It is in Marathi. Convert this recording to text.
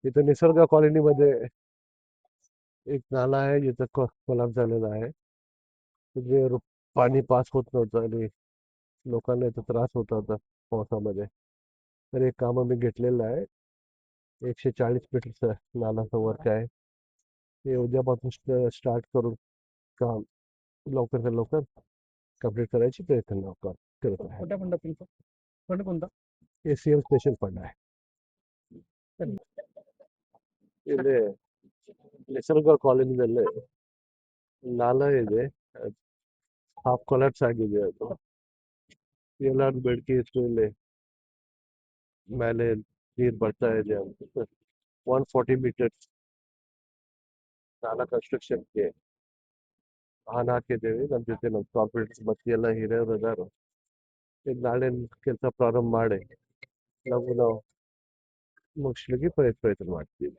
इथं निसर्ग कॉलनीमध्ये एक नाला आहे जिथं कोलॅप्स झालेला आहे. तिथे पाणी पास होत नव्हतं आणि लोकांना इथं त्रास होत होता पावसामध्ये. तर एक काम मी घेतलेलं आहे. 140 मीटरचं नालाचं वर्क आहे. ते उद्यापासून स्टार्ट करून काम लवकर लवकर कंप्लीट करायची प्रयत्न करत आहे. कोणत्या फंडात तुमचं फंड कोणता? ACM स्पेशल फंड आहे. ಇಲ್ಲಿ ನಿಸರ್ಗ ಕಾಲೋನಿದಲ್ಲಿ ನಾಲ ಇದೆ. ಹಾಫ್ ಕೊಲಾಪ್ಸ್ ಆಗಿದೆ ಅದು. ಎಲ್ಲಾರ್ದು ಬೇಡಿಕೆ ಇತ್ತು ಇಲ್ಲಿ ಮೇಲೆ ನೀರು ಬರ್ತಾ ಇದೆ ಅಂತ 140 ಮೀಟರ್ಸ್ ನಾಲ ಕನ್ಸ್ಟ್ರಕ್ಷನ್ಗೆ ಹಾನ್ ಹಾಕಿದ್ದೇವೆ. ನಮ್ಮ ಜೊತೆ ನಮ್ಮ ಕಾರ್ಪೊರೇಟರ್ಸ್ ಮತ್ತೆ ಎಲ್ಲ ಹಿರಿಯರು ಅದಾರು. ಈಗ ನಾಳೆ ಕೆಲಸ ಪ್ರಾರಂಭ ಮಾಡಿ ನಾವು ಮುಗಿಸ್ಲಿಕ್ಕೆ ಪ್ರಯತ್ನ ಮಾಡ್ತೀವಿ.